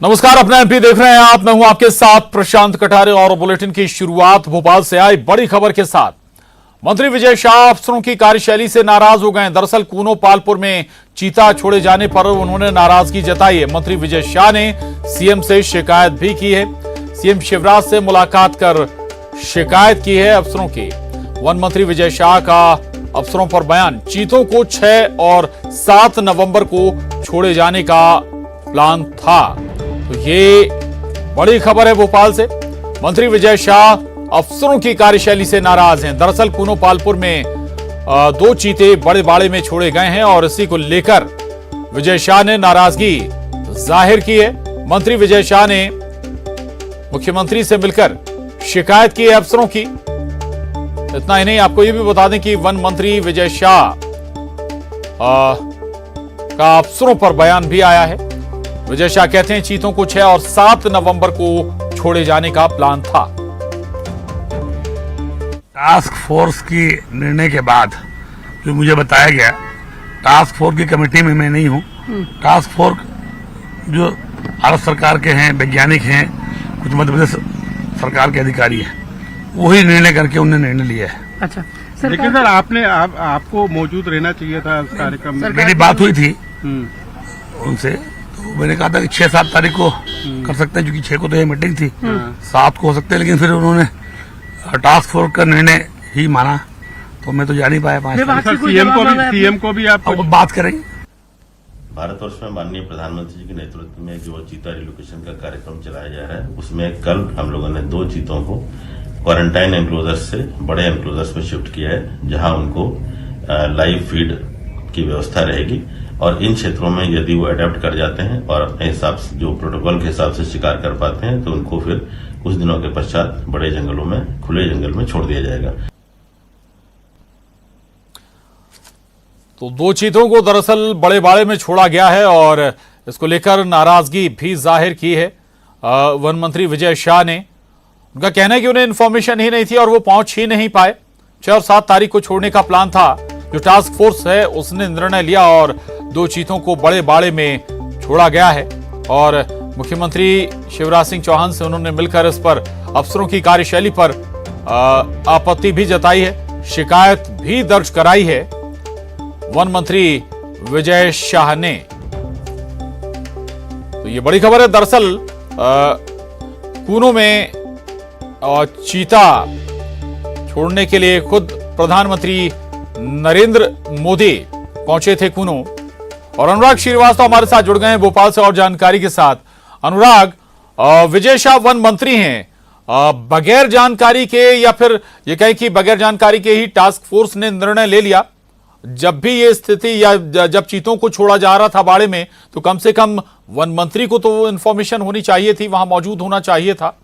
नमस्कार, अपना एमपी देख रहे हैं आप। मैं हूं आपके साथ प्रशांत कटारे और बुलेटिन की शुरुआत भोपाल से आई बड़ी खबर के साथ। मंत्री विजय शाह अफसरों की कार्यशैली से नाराज हो गए। दरअसल कूनो पालपुर में चीता छोड़े जाने पर उन्होंने नाराजगी जताई है। मंत्री विजय शाह ने सीएम से शिकायत भी की है। सीएम शिवराज से मुलाकात कर शिकायत की है अफसरों की। वन मंत्री विजय शाह का अफसरों पर बयान, चीतों को 6 और 7 नवंबर को छोड़े जाने का प्लान था। तो ये बड़ी खबर है भोपाल से। मंत्री विजय शाह अफसरों की कार्यशैली से नाराज हैं। दरअसल कूनो पालपुर में 2 चीते बड़े बाड़े में छोड़े गए हैं और इसी को लेकर विजय शाह ने नाराजगी जाहिर की है। मंत्री विजय शाह ने मुख्यमंत्री से मिलकर शिकायत की है अफसरों की। इतना ही नहीं, आपको यह भी बता दें कि वन मंत्री विजय शाह का अफसरों पर बयान भी आया है। विजय शाह कहते हैं चीतों को 6 और 7 नवंबर को छोड़े जाने का प्लान था। टास्क फोर्स की निर्णय के बाद जो मुझे बताया गया, टास्क फोर्स की कमेटी में मैं नहीं हूं। टास्क फोर्स जो भारत सरकार के हैं, वैज्ञानिक हैं, कुछ मध्य प्रदेश सरकार के अधिकारी हैं, वही निर्णय करके उन्होंने निर्णय लिया है। अच्छा लेकिन सर आपको मौजूद रहना चाहिए था इस कार्यक्रम में। मेरी बात हुई थी उनसे, तो मैंने कहा था कि 6-7 तारीख को कर सकते हैं, क्योंकि 6 को तो ये मीटिंग थी, 7 को हो सकते हैं, लेकिन फिर उन्होंने टास्क फोर्स का निर्णय ही माना, तो मैं तो जा नहीं पाया 5 तारीख। सीएम को भी आप बात करेंगे। भारतवर्ष में माननीय प्रधानमंत्री जी के नेतृत्व में जो चीता रिलोकेशन का कार्यक्रम चलाया जा रहा है, उसमें कल हम लोगों ने 2 चीतों को क्वारंटाइन एनक्लोजर से बड़े एनक्लोजर्स में शिफ्ट किया है, जहां उनको लाइव फीड की व्यवस्था रहेगी। और इन क्षेत्रों में यदि वो अडेप्ट कर जाते हैं और अपने हिसाब से जो प्रोटोकॉल के हिसाब से शिकार कर पाते हैं, तो उनको फिर कुछ दिनों के पश्चात बड़े जंगलों में, खुले जंगल में छोड़ दिया जाएगा। तो 2 चीतों को दरअसल बड़े बाड़े में छोड़ा गया है और इसको लेकर नाराजगी भी जाहिर की है वन मंत्री विजय शाह ने। उनका कहना है कि उन्हें इन्फॉर्मेशन ही नहीं थी और वो पहुंच ही नहीं पाए। 6 और 7 तारीख को छोड़ने का प्लान था। जो टास्क फोर्स है उसने निर्णय लिया और 2 चीतों को बड़े बाड़े में छोड़ा गया है। और मुख्यमंत्री शिवराज सिंह चौहान से उन्होंने मिलकर इस पर अफसरों की कार्यशैली पर आपत्ति भी जताई है, शिकायत भी दर्ज कराई है वन मंत्री विजय शाह ने। तो ये बड़ी खबर है। दरअसल कूनो में चीता छोड़ने के लिए खुद प्रधानमंत्री नरेंद्र मोदी पहुंचे थे कूनो। और अनुराग श्रीवास्तव हमारे साथ जुड़ गए हैं भोपाल से और जानकारी के साथ। अनुराग, विजय शाह वन मंत्री हैं, बगैर जानकारी के या फिर ये कहें कि बगैर जानकारी के ही टास्क फोर्स ने निर्णय ले लिया। जब भी ये स्थिति या जब चीतों को छोड़ा जा रहा था बाड़े में, तो कम से कम वन मंत्री को तो इन्फॉर्मेशन होनी चाहिए थी, वहां मौजूद होना चाहिए था।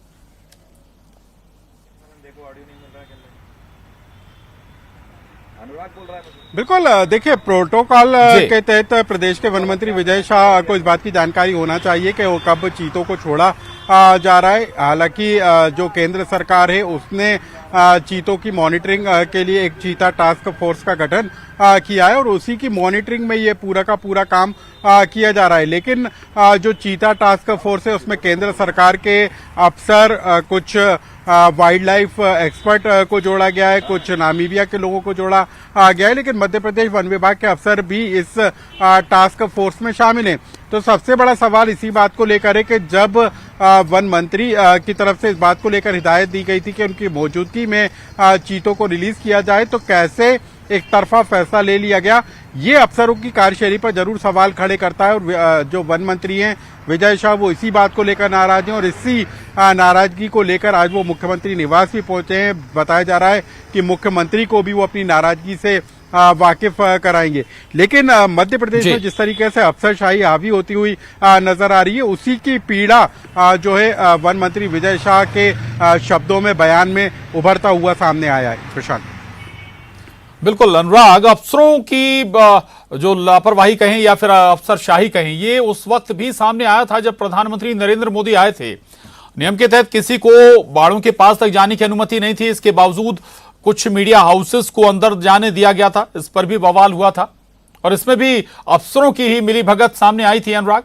बिल्कुल, देखिए प्रोटोकॉल के तहत प्रदेश के वन मंत्री विजय शाह को इस बात की जानकारी होना चाहिए कि वो कब चीतों को छोड़ा जा रहा है। हालांकि जो केंद्र सरकार है उसने चीतों की मॉनिटरिंग के लिए एक चीता टास्क फोर्स का गठन किया है और उसी की मॉनिटरिंग में ये पूरा का पूरा काम किया जा रहा है। लेकिन जो चीता टास्क फोर्स है उसमें केंद्र सरकार के अफसर, कुछ वाइल्ड लाइफ एक्सपर्ट को जोड़ा गया है, कुछ नामीबिया के लोगों को जोड़ा गया है, लेकिन मध्य प्रदेश वन विभाग के अफसर भी इस टास्क फोर्स में शामिल हैं। तो सबसे बड़ा सवाल इसी बात को लेकर है कि जब वन मंत्री की तरफ से इस बात को लेकर हिदायत दी गई थी कि उनकी मौजूदगी में चीतों को रिलीज किया जाए, तो कैसे एक तरफा फैसला ले लिया गया, ये अफसरों की कार्यशैली पर जरूर सवाल खड़े करता है। और जो वन मंत्री हैं विजय शाह, वो इसी बात को लेकर नाराज हैं और इसी नाराजगी को लेकर आज वो मुख्यमंत्री निवास भी पहुंचे हैं। बताया जा रहा है कि मुख्यमंत्री को भी वो अपनी नाराजगी से वाकिफ कराएंगे। लेकिन मध्य प्रदेश में जिस तरीके से अफसरशाही हावी होती हुई नजर आ रही है, उसी की पीड़ा जो है वन मंत्री विजय शाह के शब्दों में, बयान में उभरता हुआ सामने आया है। प्रशांत, बिल्कुल अनुराग, अफसरों की जो लापरवाही कहें या फिर अफसरशाही कहें, ये उस वक्त भी सामने आया था जब प्रधानमंत्री नरेंद्र मोदी आए थे। नियम के तहत किसी को बाड़ों के पास तक जाने की अनुमति नहीं थी। इसके बावजूद कुछ मीडिया हाउसेस को अंदर जाने दिया गया था, इस पर भी बवाल हुआ था और इसमें भी अफसरों की ही मिलीभगत सामने आई थी। अनुराग,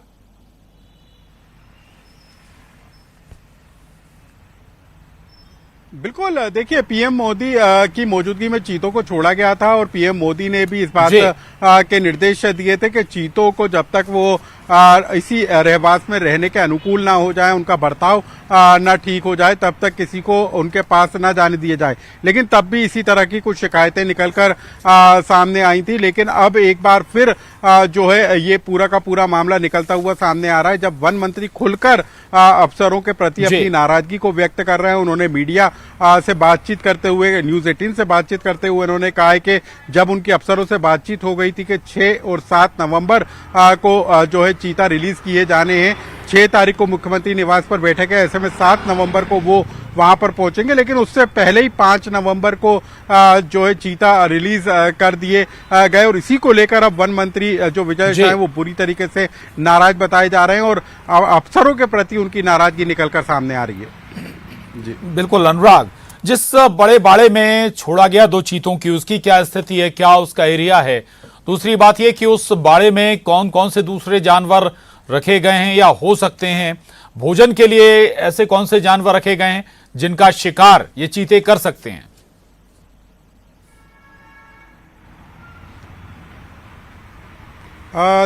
बिल्कुल, देखिए पीएम मोदी की मौजूदगी में चीतों को छोड़ा गया था और पीएम मोदी ने भी इस बात के निर्देश दिए थे कि चीतों को जब तक वो इसी रहवास में रहने के अनुकूल ना हो जाए, उनका बर्ताव ना ठीक हो जाए, तब तक किसी को उनके पास ना जाने दिए जाए। लेकिन तब भी इसी तरह की कुछ शिकायतें निकलकर सामने आई थी। लेकिन अब एक बार फिर जो है ये पूरा का पूरा मामला निकलता हुआ सामने आ रहा है, जब वन मंत्री खुलकर अफसरों के प्रति अपनी नाराजगी को व्यक्त कर रहे हैं। उन्होंने मीडिया से बातचीत करते हुए, न्यूज 18 से बातचीत करते हुए उन्होंने कहा है कि जब उनकी अफसरों से बातचीत हो गई थी कि 6 और 7 नवंबर को जो है चीता रिलीज किए जाने हैं। 6 तारीख को मुख्यमंत्री निवास पर बैठक है, ऐसे में 7 नवंबर को वो वहां पर पहुंचेंगे। लेकिन उससे पहले ही 5 नवंबर को जो है चीता रिलीज कर दिए गए और इसी को लेकर अब वन मंत्री जो विजय शाह है वो बुरी तरीके से नाराज बताए जा रहे हैं और अफसरों के प्रति उनकी नाराजगी निकलकर सामने आ रही है। जी बिल्कुल अनुराग, जिस बड़े बाड़े में छोड़ा गया 2 चीतों की, उसकी क्या स्थिति है, क्या उसका एरिया है? दूसरी बात यह कि उस बाड़े में कौन कौन से दूसरे जानवर रखे गए हैं या हो सकते हैं? भोजन के लिए ऐसे कौन से जानवर रखे गए हैं जिनका शिकार ये चीते कर सकते हैं?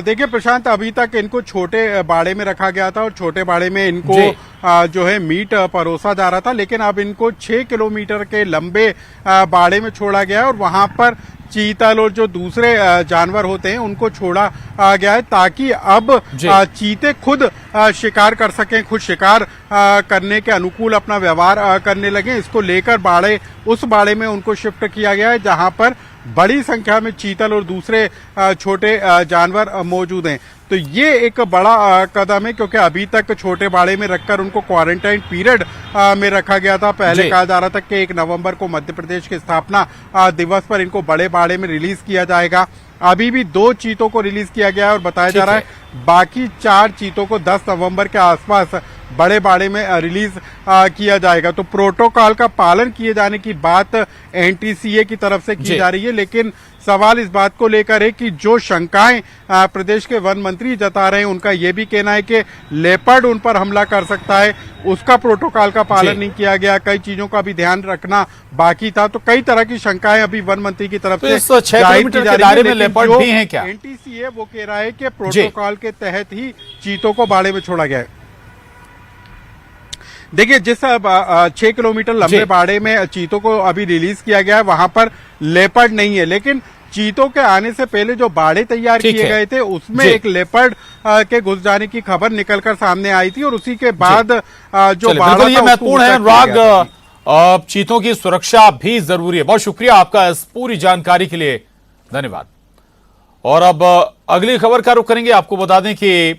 देखिए प्रशांत, अभी तक इनको छोटे बाड़े में रखा गया था और छोटे बाड़े में इनको जो है मीट परोसा जा रहा था। लेकिन अब इनको 6 किलोमीटर के लंबे बाड़े में छोड़ा गया है और वहां पर चीतल और जो दूसरे जानवर होते हैं उनको छोड़ा गया है, ताकि अब चीते खुद शिकार कर सकें, खुद शिकार करने के अनुकूल अपना व्यवहार करने लगे। इसको लेकर उस बाड़े में उनको शिफ्ट किया गया है जहां पर बड़ी संख्या में चीतल और दूसरे छोटे जानवर मौजूद हैं। तो ये एक बड़ा कदम है, क्योंकि अभी तक छोटे बाड़े में रखकर उनको क्वारंटाइन पीरियड में रखा गया था। पहले कहा जा रहा था कि 1 नवंबर को मध्य प्रदेश के स्थापना दिवस पर इनको बड़े बाड़े में रिलीज किया जाएगा। अभी भी 2 चीतों को रिलीज किया गया है और बताया जा रहा है बाकी 4 चीतों को 10 नवंबर के आसपास बड़े बाड़े में रिलीज किया जाएगा। तो प्रोटोकॉल का पालन किए जाने की बात एनटीसीए की तरफ से की जा रही है। लेकिन सवाल इस बात को लेकर है कि जो शंकाएं प्रदेश के वन मंत्री जता रहे हैं, उनका यह भी कहना है कि लेपर्ड उन पर हमला कर सकता है, उसका प्रोटोकॉल का पालन नहीं किया गया, कई चीजों का भी ध्यान रखना बाकी था। तो कई तरह की शंकाएं अभी वन मंत्री की तरफ से 6 किलोमीटर के दायरे में लेपर्ड भी हैं क्या? एनटीसीए वो कह रहा है कि प्रोटोकॉल के तहत ही चीतों को बाड़े में छोड़ा गया है। देखिए, जिस 6 किलोमीटर लंबे बाड़े में चीतों को अभी रिलीज किया गया है वहां पर लेपर्ड नहीं है, लेकिन चीतों के आने से पहले जो बाड़े तैयार किए गए थे उसमें एक लेपर्ड के घुस जाने की खबर निकलकर सामने आई थी और उसी के बाद जो बाड़ा ये महत्वपूर्ण है अनुराग, चीतों की सुरक्षा भी जरूरी है। बहुत शुक्रिया आपका इस पूरी जानकारी के लिए, धन्यवाद। और अब अगली खबर का रुख करेंगे। आपको बता दें कि